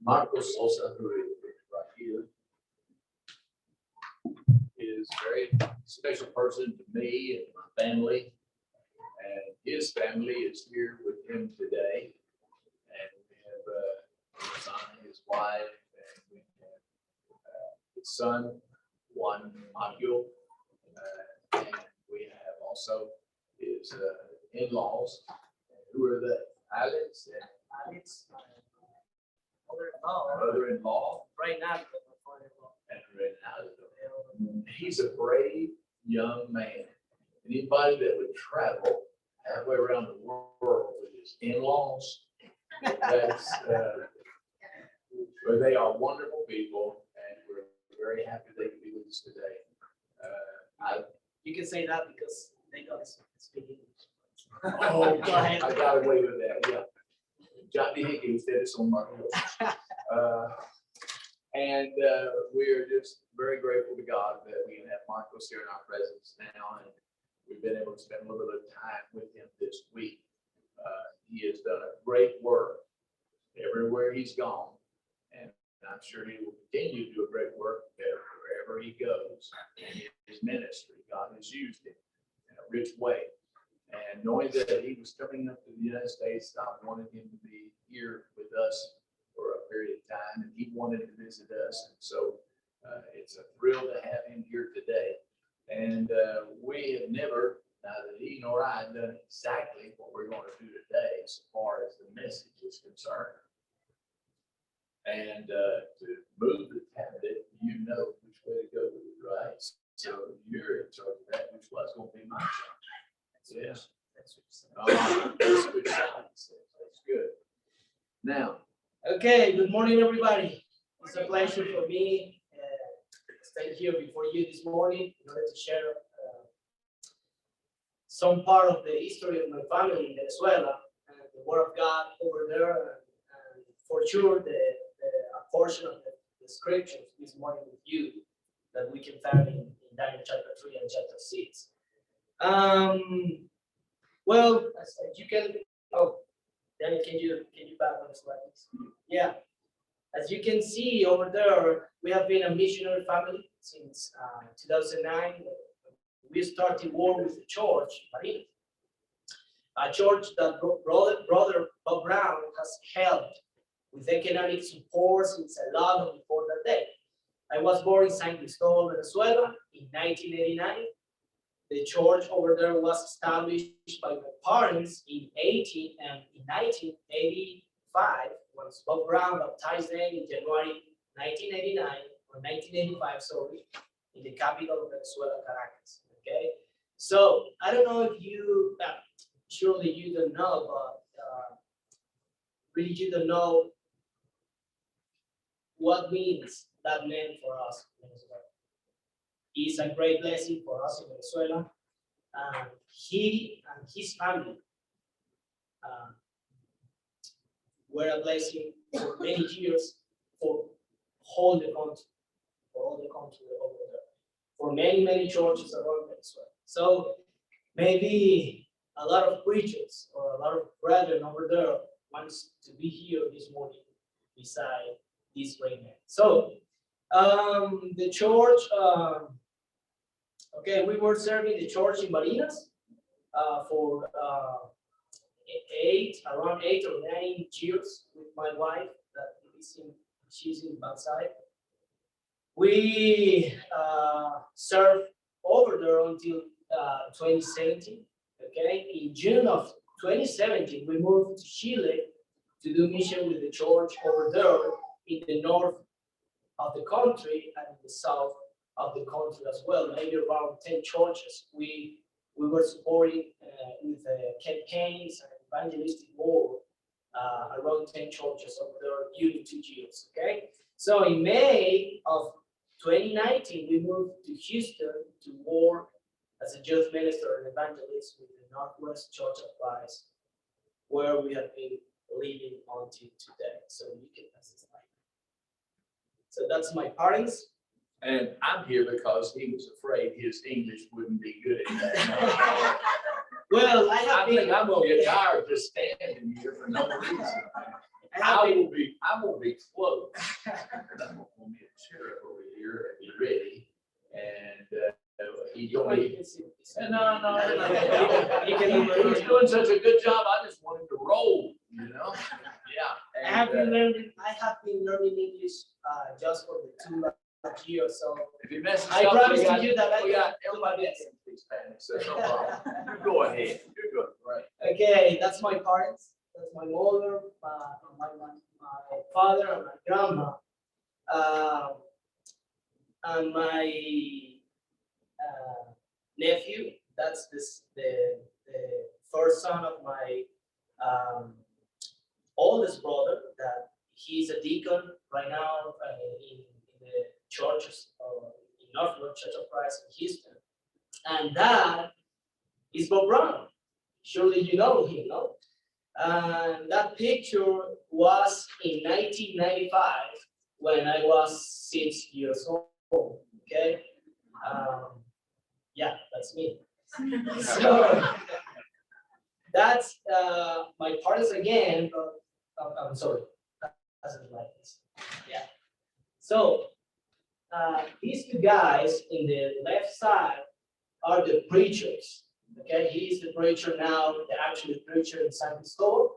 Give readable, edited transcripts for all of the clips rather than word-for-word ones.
Marcos Sosa, who is right here, is a very special person to me and my family. And his family is here with him today. And we have his son, his wife, and we have his son, Juan Mario. And we have also his in-laws, who are the Alex and Alex, mother-in-law. Mother-in-law. Right now, my father-in-law. And he's a brave young man. Anybody that would travel halfway around the world with his in-laws, that's, but they are wonderful people, and we're very happy they can be with us today. You can say that because they don't speak English. Oh, Go ahead. I got away with that, yeah. Johnny Higgins did it on my list. And we are just very grateful to God that we can have Marcos here in our presence now, and we've been able to spend a little bit of time with him this week. He has done a great work everywhere he's gone, and I'm sure he will continue to do a great work wherever he goes. In his ministry, God has used him in a rich way. And knowing that he was coming up to the United States, I wanted him to be here with us for a period of time, and he wanted to visit us. And so it's a thrill to have him here today. And we have never, neither he nor I, done exactly what we're going to do today as far as the message is concerned. And to move the cabinet, you know which way to go with it, right? So you're in charge of that, which was going to be my job. Yeah. That's good. That's good. Now. Okay, good morning, everybody. It's a pleasure for me to stay here before you this morning in order to share some part of the history of my family in Venezuela and the Word of God over there, and for sure a portion of the scriptures this morning with you that we can find in Daniel chapter 3 and chapter 6. Well, as you can, Daniel, can you back on the slide, please? Yeah, as you can see over there, we have been a missionary family since 2009. We started work with the church, a church that brother Bob Brown has helped with economic support since a lot before that day. I was born in San Cristobal, Venezuela in 1989. The church over there was established by my parents in 1985, when Bob Brown baptized them in January 1989 or 1985, sorry, in the capital of Venezuela, Caracas. Okay, so I don't know if you, surely you don't know, but really you don't know what means that meant for us in Venezuela. It's a great blessing for us in Venezuela. He and his family were a blessing for many years for all the country, over there, for many churches around Venezuela. So maybe a lot of preachers or a lot of brethren over there wants to be here this morning beside this great man. So the church. Okay, we were serving the church in Barinas for around 8 or 9 years with my wife. She's in the backside. We served over there until 2017. Okay, in June of 2017, we moved to Chile to do mission with the church over there in the north of the country and in the south of the country as well, maybe around 10 churches. We were supporting with campaigns and evangelistic work around 10 churches over there during 2 years. Okay, so in May of 2019, we moved to Houston to work as a youth minister and evangelist with the Northwest Church of Christ, where we have been living until today. So you can pass this slide. So that's my parents. And I'm here because he was afraid his English wouldn't be good enough. Well, I I have think been. I'm gonna get tired just standing here for no reason. I'm gonna be close. I'm gonna be a sheriff over here and be ready. And he's gonna be. No. You can He's doing such a good job. I just want him to roll, you know? Yeah. I have And, been learning English just for the 2 last years. So if you mess I up, promise we got, you that we got everybody else in Spanish, so no problem. You go ahead. You're doing great. okay, that's my parents. That's my mother, my father, and my grandma, and my nephew. That's the first son of my oldest brother. That he's a deacon right now in the churches in Northwood Church of Christ in Houston. And that is Bob Brown. Surely you know him, no? And that picture was in 1995 when I was 6 years old. Okay, yeah, that's me. So that's my parents again. I'm sorry, doesn't like this. Yeah. So these two guys in the left side are the preachers. Okay, he's the preacher now, the actual preacher in San Cristobal,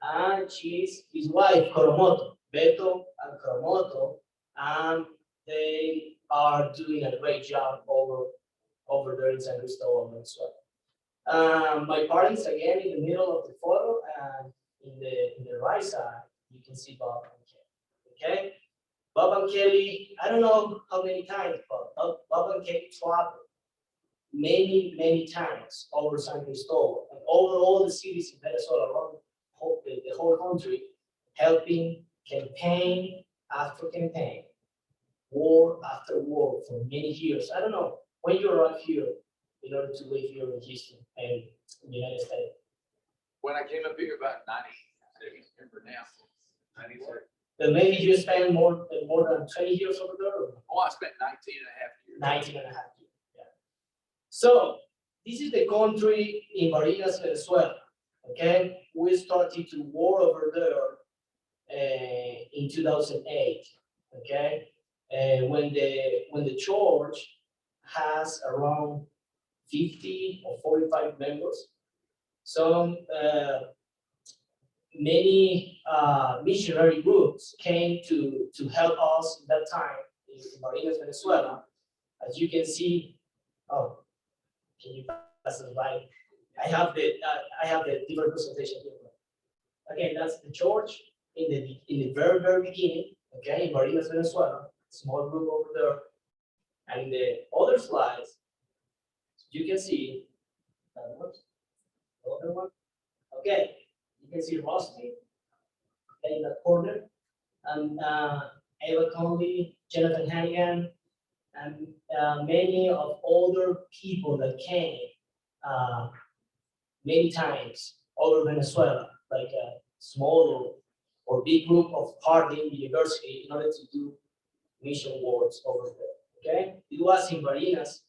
and she's his wife, Coromoto, Beto and Coromoto, and they are doing a great job over there in San Cristobal, Venezuela. My parents again in the middle of the photo, and in the right side you can see Bob and Kelly. Okay, Bob and Kelly, I don't know how many times, but Bob and Kelly traveled many times over San Cristobal and over all the cities in Venezuela, around the whole country, helping campaign after campaign, war after war for many years. I don't know when you arrived here in order to live here in Houston and in the United States. When I came up here about 96, remember now, 96. But maybe you spent more than 20 years over there? Or? Oh, I spent 19 and a half years. 19 and a half years, yeah. So this is the country in Barinas, Venezuela. Okay, we started to war over there in 2008. Okay, when the church has around 50 or 45 members, some many missionary groups came to help us in that time in Barinas, Venezuela. As you can see, oh, can you pass the slide? I have the different presentation here. Again, that's the church in the very beginning. Okay, in Barinas, Venezuela, small group over there, and in the other slides, you can see the other one. Okay, you can see Rusty in the corner, and Ava Conley, Jonathan Hannigan, and many of other people that came many times over Venezuela, like a small or big group of Harding University in order to do mission works over there. Okay, it was in Barinas.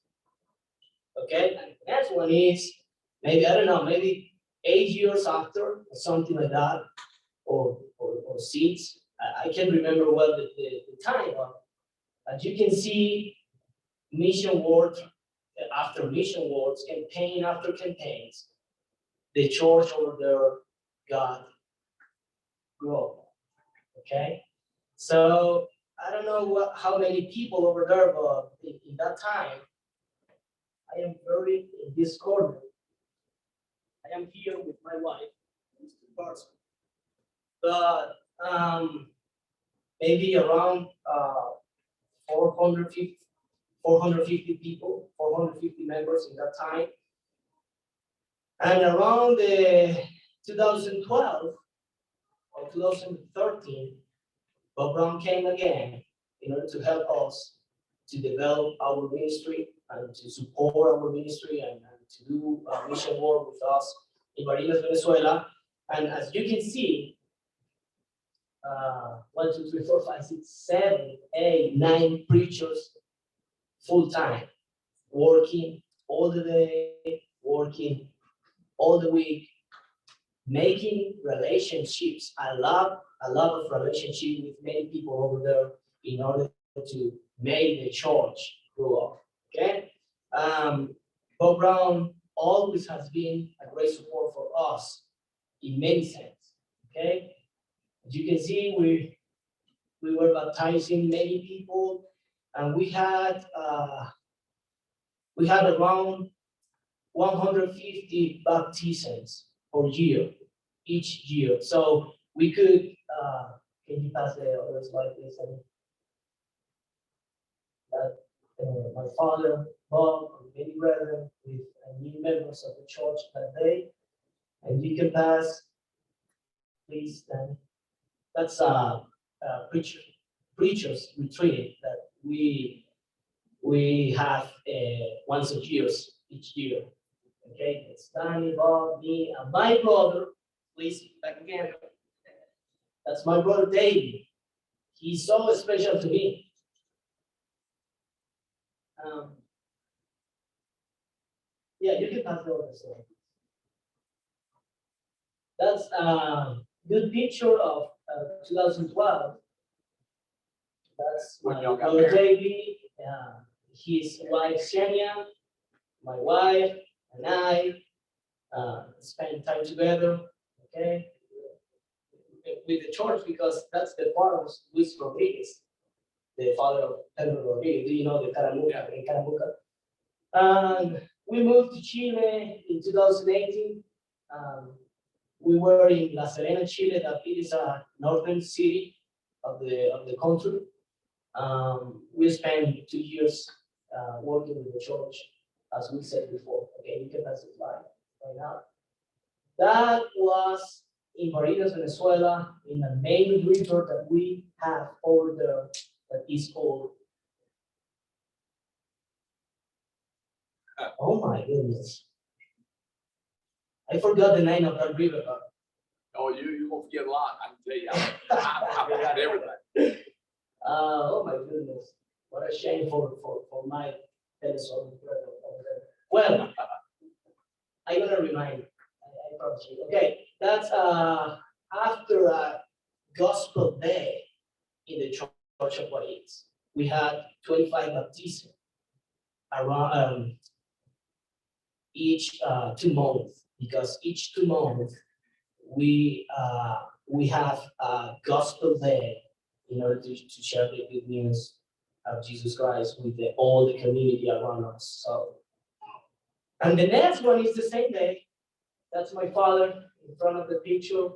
Okay, and the next one is maybe, I don't know, maybe 8 years after or something like that, or 6. I can't remember well the time, but as you can see, mission work after mission works, campaign after campaigns, the church over there got grow. Okay, so I don't know how many people over there, but in that time, I am buried in this corner. I am here with my wife, Mr. Barson. But maybe around 450 people, 450 members in that time. And around the 2012 or 2013, Bob Brown came again in order to help us to develop our ministry and to support our ministry and to do mission work with us in Barinas, Venezuela. And as you can see, 1, 2, 3, 4, 5, 6, 7, 8, 9 preachers full time, working all the day, working all the week, making relationships. I love a lot of relationship with many people over there in order to make the church grow up. Okay. Bob Brown always has been a great support for us in many sense. Okay. As you can see, we were baptizing many people, and we had around 150 baptisms per year, each year. So we could, can you pass the other slide, please? That my father, Bob, and many brethren with new members of the church that day. And you can pass, please, then. That's a preachers retreat that we have once a year, each year. Okay, it's Danny, Bob, me, and my brother. Please, back again. That's my brother David. He's so special to me. Yeah, you can pass the other slide. That's a good picture of 2012. That's my brother David, his wife Xenia, my wife, and I spend time together. Okay, with the church, because that's the father of Luis Rodriguez, the father of Pedro Rodriguez. Do you know the Caramuca in Caramuca? And we moved to Chile in 2018. We were in La Serena, Chile, that it is a northern city of the country. We spent 2 years working with the church, as we said before. Okay, you can pass the slide right now. That was in Barinas, Venezuela, in the main river that we have over there that is called. Oh my goodness. I forgot the name of that river. Oh, you won't forget a lot, I can tell you. I forgot everything. Oh my goodness. What a shame for my Venezuelan brother over there. Well, I'm gonna remind you. I promise you. Okay, that's after a gospel day in the church of Guardians. We had 25 baptisms around each 2 months, because each 2 months we have a gospel day in order to share the good news of Jesus Christ with all the community around us. So, and the next one is the same day. That's my father in front of the picture.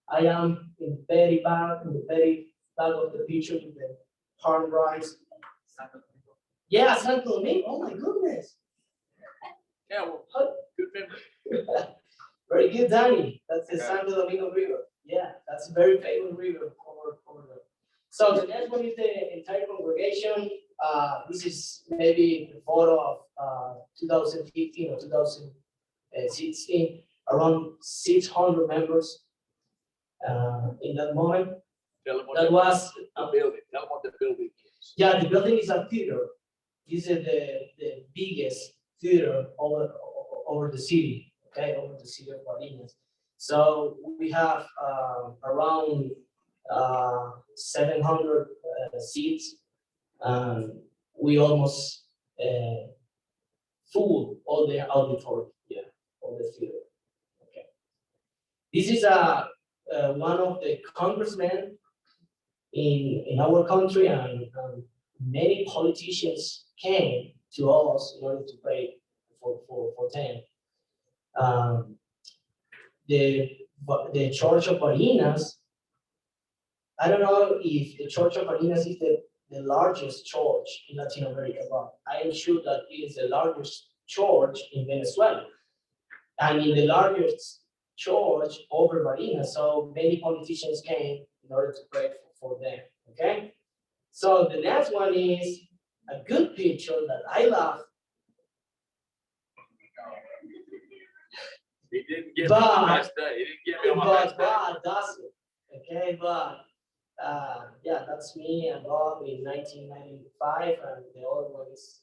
I am in the very back of the picture with the palm rice. Yeah, Santo Domingo. Oh my goodness. Yeah, well, good memory. Very good, Danny. That's the Santo Domingo River. Yeah, that's a very famous river over there. So the next one is the entire congregation. This is maybe the photo of 2015 or 2016, around 600 members in that moment. That was a building. Tell them what the building is. Yeah, the building is a theater. This is the biggest theater over the city. Okay, over the city of Guardinas. So we have around 700 seats. We almost full all the auditorium. Yeah, all the theater. Okay. This is one of the congressmen in our country, and many politicians came to us in order to pray for them. The Church of Barinas, I don't know if the Church of Barinas is the largest church in Latin America, but I am sure that it is the largest church in Venezuela, and in the largest church over Barinas. So many politicians came in order to pray for them. Okay, so the next one is a good picture that I love. He didn't get me on the last day. He didn't get me on my last day. God does it. Okay, but Yeah, that's me and Bob in 1995, and the other one is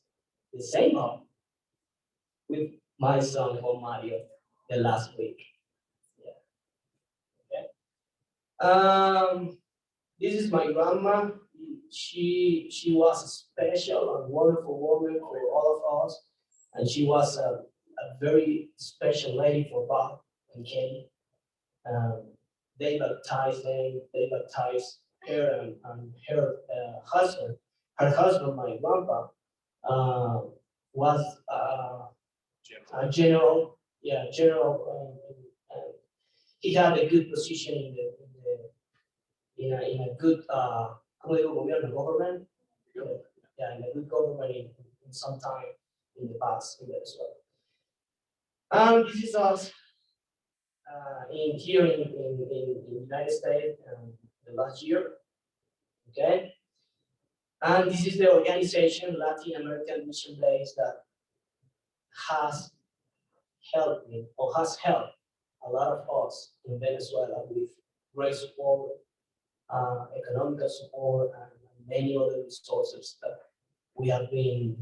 the same Bob with my son Juan Mario the last week. Yeah. Okay. This is my grandma. She was a special and wonderful woman for all of us, and she was a very special lady for Bob and Kenny. Um, they baptized them. They baptized her and her husband. Her husband, my grandpa, uh, was a general. Yeah, general. He had a good position in a good ¿cómo digo, gobierno, government. Yeah, in a good government in some time in the past in Venezuela. And this is us in here in the United States the last year. Okay. And this is the organization, Latin American Mission Base, that has helped me or has helped a lot of us in Venezuela with great support, economical support, and many other resources that we have been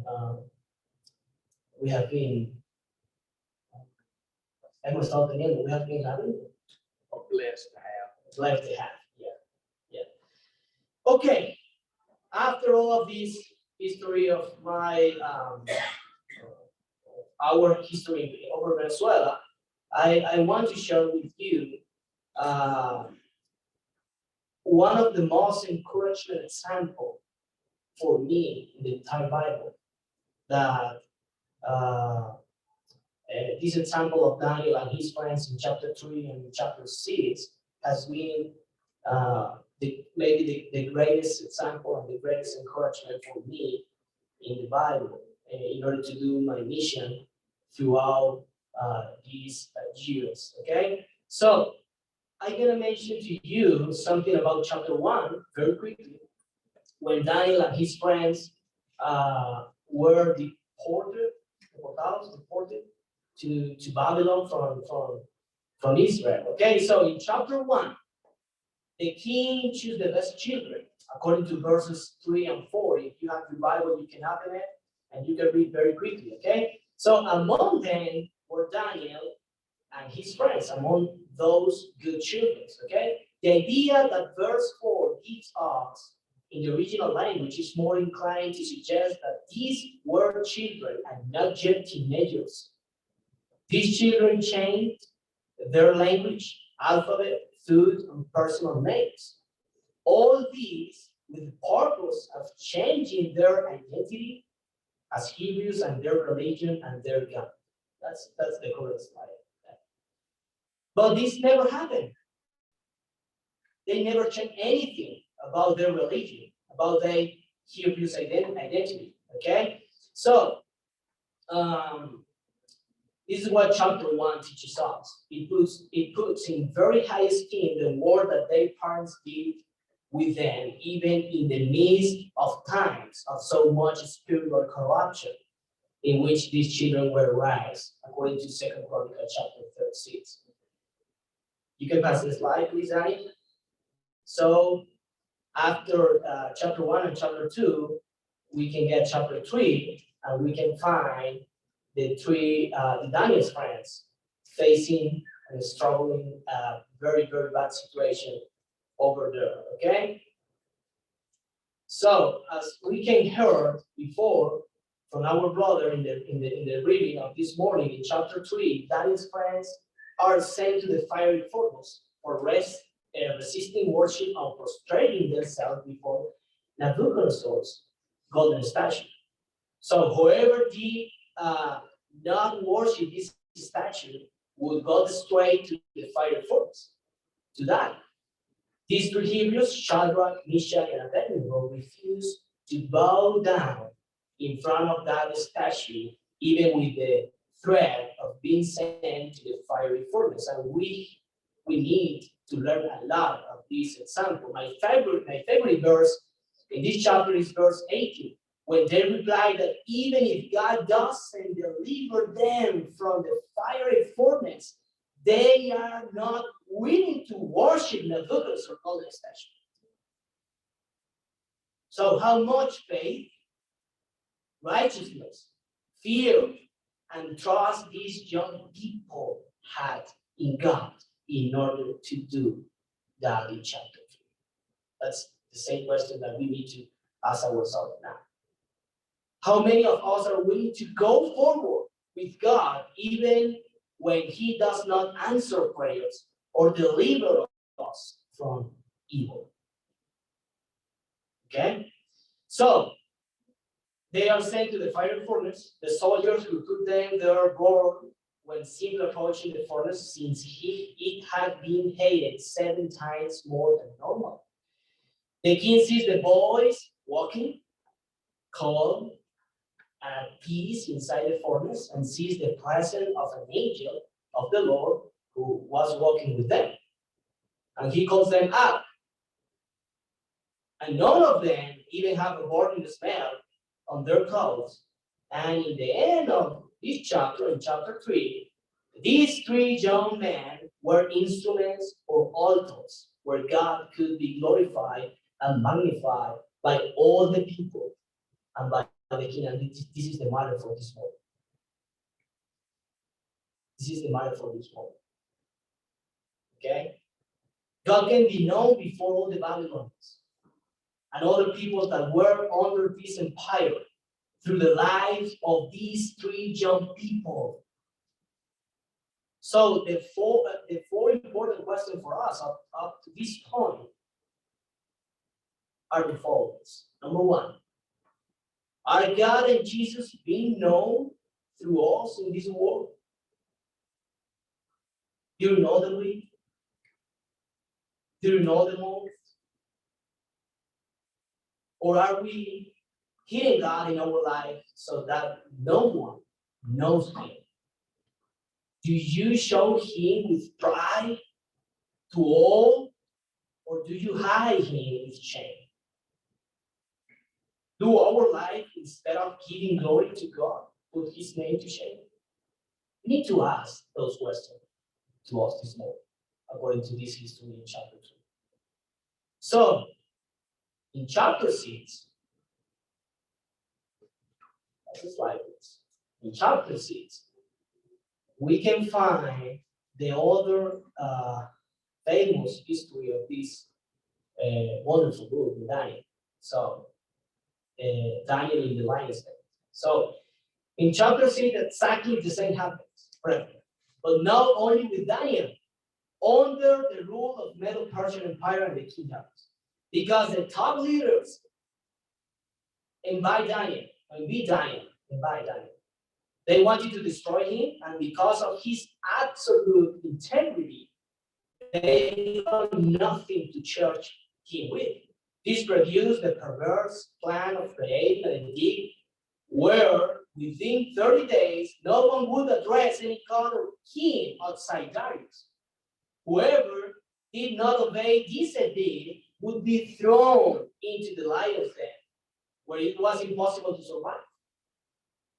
hemos estado teniendo, we have been having. Or blessed to have. Blessed to have, yeah, yeah. Okay, after all of this history of my our history over Venezuela, I want to share with you one of the most encouraging example for me in the entire Bible that this example of Daniel and his friends in chapter 3 and chapter 6 has been maybe the greatest example and the greatest encouragement for me in the Bible in order to do my mission throughout these years. Okay, so I'm gonna mention to you something about chapter 1 very quickly. When Daniel and his friends were deported to Babylon from Israel. Okay, so in chapter 1, the king chose the best children, according to verses 3 and 4. If you have your Bible, you can open it and you can read very quickly. Okay, so among them were Daniel and his friends, among those good children. Okay, the idea that verse 4 gives us in the original language is more inclined to suggest that these were children and not yet teenagers. These children changed their language, alphabet, food, and personal names. All these with the purpose of changing their identity as Hebrews and their religion and their God. That's the correct slide. But this never happened. They never changed anything about their religion, about their Hebrews identity. Okay, so this is what chapter 1 teaches us. It puts in very high esteem the work that their parents did with them, even in the midst of times of so much spiritual corruption in which these children were raised, according to 2 Chronicles chapter 36. You can pass the slide, please, Annie. So after chapter 1 and chapter 2, we can get chapter 3, and we can find the Daniel's friends facing and struggling very, very bad situation over there, okay? So as we can hear before from our brother in the reading of this morning in chapter 3, Daniel's friends are sent to the fiery furnace for resisting worship and prostrating themselves before Nebuchadnezzar's golden statue. So whoever did not worship this statue would go straight to the fire furnace to die. These three Hebrews, Shadrach, Meshach, and Abednego, refused to bow down in front of that statue, even with the threat of being sent to the fiery furnace. And we need to learn a lot of this example. My favorite verse in this chapter is verse 18, when they reply that even if God doesn't deliver them from the fiery furnace, they are not willing to worship Nebuchadnezzar's golden statue. So how much faith, righteousness, fear, and trust these young people had in God in order to do that in chapter 3? That's the same question that we need to ask ourselves now. How many of us are willing to go forward with God even when He does not answer prayers or deliver us from evil? Okay? So, they are sent to the fire furnace. The soldiers who took them there roared when seen approaching the furnace, since it had been heated 7 times more than normal. The king sees the boys walking, calm, and at peace inside the furnace, and sees the presence of an angel of the Lord who was walking with them. And he calls them out. And none of them even have a burning smell on their clothes. And in the end of this chapter, in chapter 3, these 3 young men were instruments or altars where God could be glorified and magnified by all the people and by the king. And this is the matter for this moment. This is the matter for this moment. Okay? God can be known before all the Babylonians and other people that were under this empire through the lives of these 3 young people. So the four important questions for us up to this point are the following. Number 1, are God and Jesus being known through us in this world? Do you know the weak? Do you know the most? Or are we hiding God in our life so that no one knows Him? Do you show Him with pride to all, or do you hide Him with shame? Do our life, instead of giving glory to God, put His name to shame? We need to ask those questions to us this morning, according to this history in chapter 2. So, in chapter 6, that's a slide, please. In chapter 6, we can find the other famous history of this wonderful book, Daniel. So, Daniel in the lion's den. So, in chapter 6, exactly the same happens, but not only with Daniel, under the rule of Medo-Persian Empire and the kingdoms, because the top leaders invite Daniel. They wanted to destroy him, and because of his absolute integrity, they found nothing to charge him with. This produced the perverse plan of creating an edict where within 30 days, no one would address any color king outside Darius. Whoever did not obey this edict would be thrown into the lion's den, where it was impossible to survive.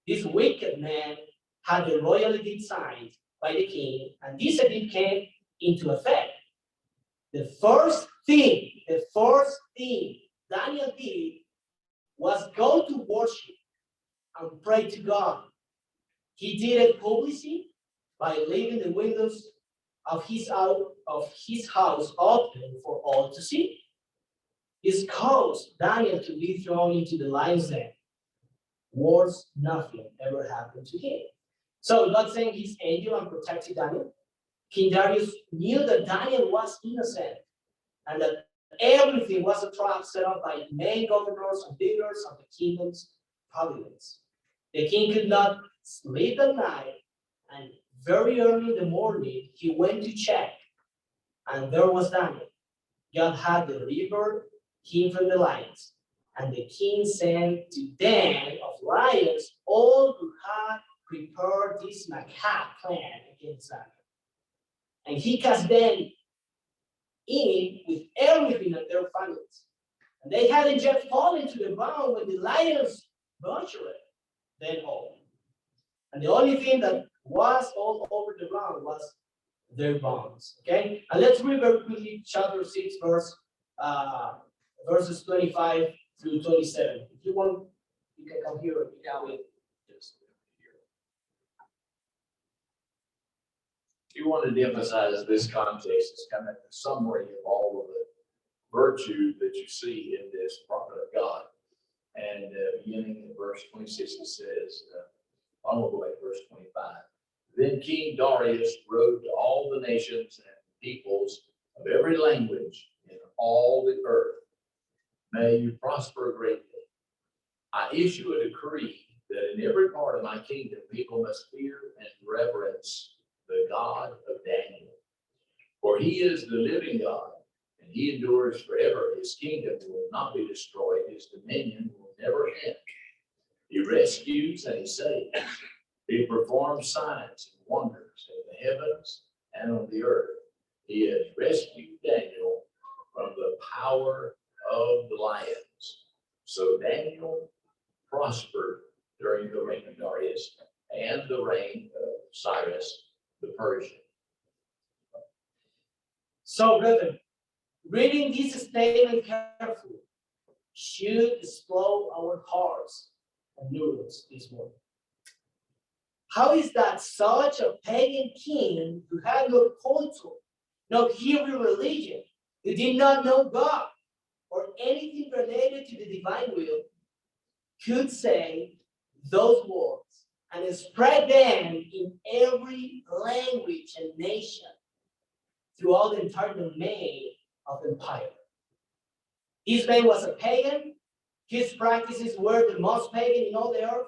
This wicked man had the royal edict signed by the king, and this edict came into effect. The first thing Daniel did was go to worship and pray to God. He did it publicly by leaving the windows of his house open for all to see. This caused Daniel to be thrown into the lion's den. Worse, nothing ever happened to him. So God sent his angel and protected Daniel. King Darius knew that Daniel was innocent and that everything was a trap set up by the main governors and leaders of the kingdom's province. The king could not sleep at night, and very early in the morning, he went to check, and there was Daniel. God had delivered him from the lions, and the king sent to den of lions all who had prepared this macabre plan against Daniel. And he cast them in with everything of their families. And they hadn't yet fallen to the ground when the lions butchered them all. And the only thing that was all over the ground was their bones. Okay? And let's read very quickly chapter 6, verses 25 through 27. If you want, you can come here. Yeah, with Yes. He wanted to emphasize this context is kind of a summary of all of the virtue that you see in this prophet of God. And beginning in verse 26, it says, I'll go back to verse 25. Then King Darius wrote to all the nations and peoples of every language in all the earth, may you prosper greatly. I issue a decree that in every part of my kingdom, people must fear and reverence the God of Daniel. For he is the living God, and he endures forever. His kingdom will not be destroyed. His dominion will never end. He rescues and he saves. He performs signs and wonders in the heavens and on the earth. He has rescued Daniel from the power of the lions. So Daniel prospered during the reign of Darius and the reign of Cyrus the Persian. So, brethren, reading this statement carefully should explode our hearts and neurons this morning. How is that such a pagan king who had no culture, no Hebrew religion, who did not know God or anything related to the divine will, could say those words and spread them in every language and nation throughout the entire domain of the empire? This man was a pagan. His practices were the most pagan in all the earth.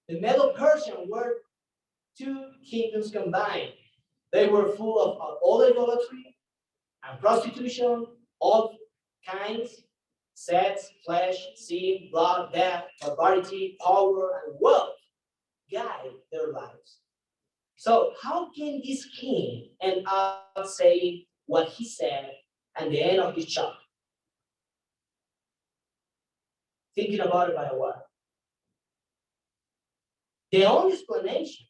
The Medo-Persian were two kingdoms combined. They were full of all idolatry and prostitution, all kinds, sex, flesh, sin, blood, death, barbarity, power, and wealth guide their lives. So how can this king end up saying what he said at the end of this chapter? Thinking about it by a while. The only explanation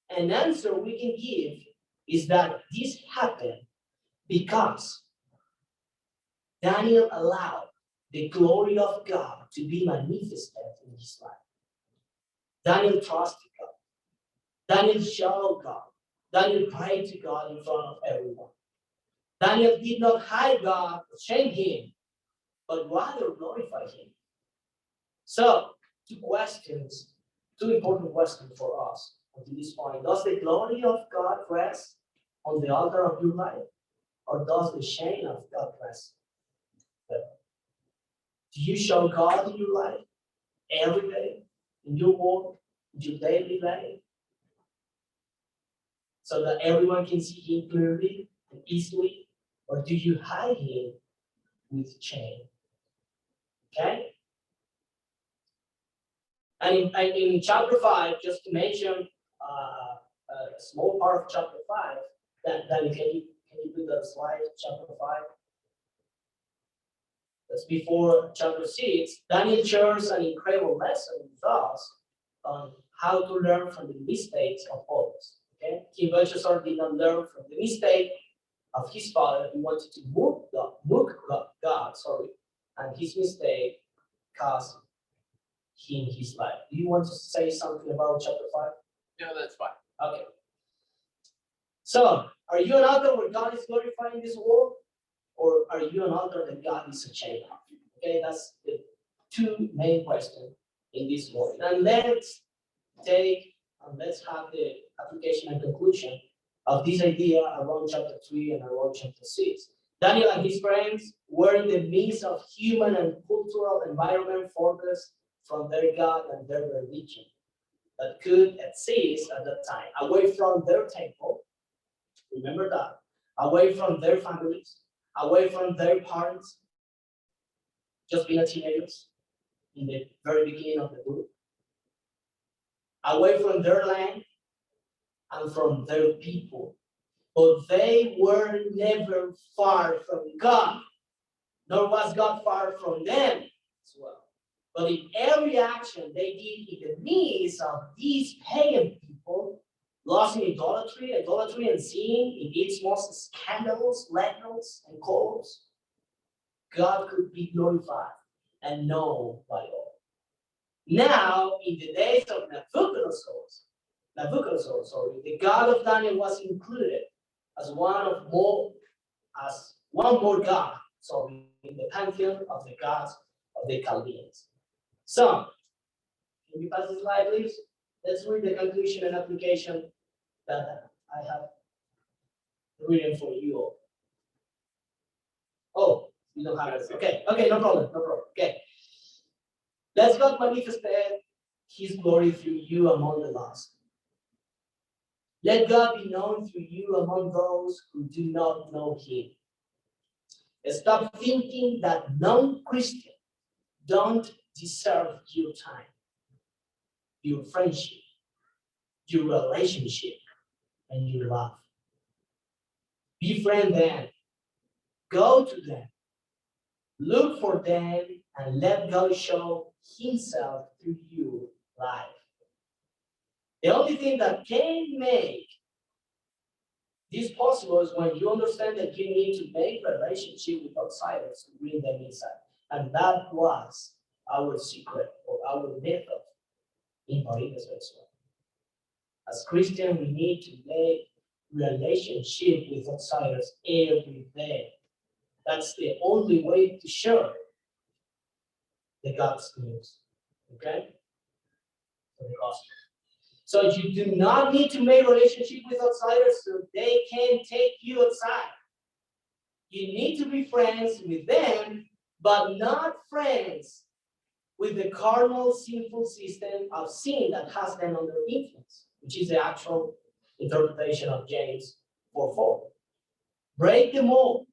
and answer we can give is that this happened because Daniel allowed the glory of God to be manifested in his life. Daniel trusted God. Daniel showed God. Daniel prayed to God in front of everyone. Daniel did not hide God or shame him, but rather glorify him. So, two important questions for us until this point. Does the glory of God rest on the altar of your life? Or does the shame of God rest there? Do you show God in your life every day, in your work, in your daily life, so that everyone can see him clearly and easily? Or do you hide him with shame? Okay? And in chapter 5, just to mention a small part of chapter 5, then can you put that slide, chapter 5? That's before chapter 6. Daniel shares an incredible lesson with us on how to learn from the mistakes of others. Okay? King Belshazzar did not learn from the mistake of his father. He wanted to mock God, and his mistake cost him his life. Do you want to say something about chapter 5? No, that's fine. Okay. So, are you an altar where God is glorified in this world? Or are you an altar that God is ashamed of? Okay, that's the two main questions in this morning. And let's have the application and conclusion of this idea around chapter 3 and around chapter 6. Daniel and his friends were in the midst of human and cultural environment focused from their God and their religion that could exist at that time, away from their temple. Remember that. Away from their families, away from their parents, just being a teenagers in the very beginning of the book, away from their land and from their people. But they were never far from God, nor was God far from them as well. But in every action they did in the midst of these pagan people, lost in idolatry and sin in its most scandalous levels and colors, God could be glorified and known by all. Now, in the days of Nabucodonosor, the God of Daniel was included as one more God, in the pantheon of the gods of the Chaldeans. So, can you pass the slide, please? Let's read the conclusion and application that I have written for you all. Oh, you don't have it. Okay, no problem. Okay. Let God manifest his glory through you among the lost. Let God be known through you among those who do not know him. Stop thinking that non-Christians don't deserve your time, your friendship, your relationship, and your love. Befriend them. Go to them. Look for them and let God show himself through your life. The only thing that can make this possible is when you understand that you need to make relationship with outsiders to bring them inside. And that was our secret or our method in Venezuela. As Christians, we need to make relationship with outsiders every day. That's the only way to share the God's news. Okay? For the gospel. So you do not need to make relationship with outsiders so they can take you outside. You need to be friends with them, but not friends with the carnal, sinful system of sin that has them under influence, which is the actual interpretation of James 4:4. Break the mold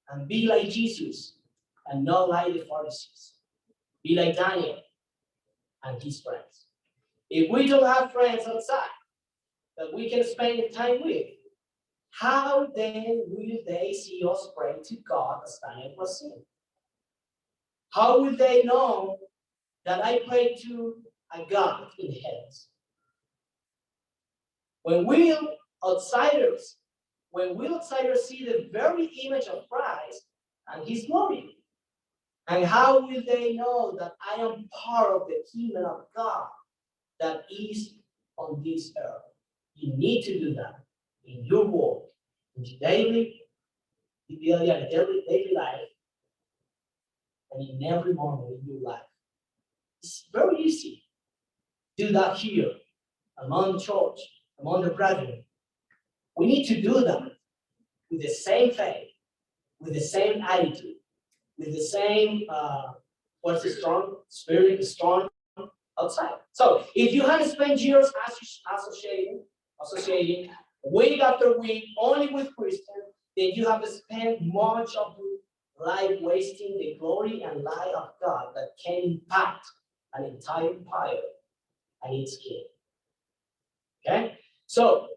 and be like Jesus and not like the Pharisees. Be like Daniel and his friends. If we don't have friends outside that we can spend time with, how then will they see us pray to God as Daniel was saying? How will they know that I pray to a God in heaven? When we outsiders see the very image of Christ and his glory, and how will they know that I am part of the kingdom of God that is on this earth? You need to do that in your work, in your daily life, and in every moment in your life. It's very easy. Do that here, among the church, among the brethren. We need to do that with the same faith, with the same attitude, with the same spirit strong outside. So if you have spent years associating week after week only with Christians, then you have spent much of your life wasting the glory and light of God that can impact an entire empire and its king. Okay? So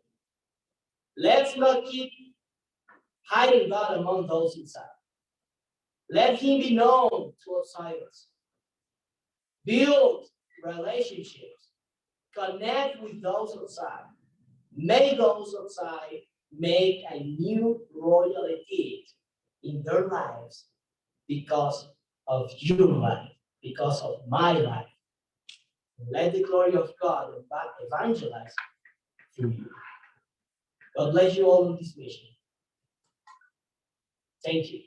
let's not keep hiding God among those inside. Let him be known to outsiders. Build relationships. Connect with those outside. May those outside make a new royalty in their lives because of your life, because of my life. Let the glory of God evangelize through you. God bless you all in this mission. Thank you.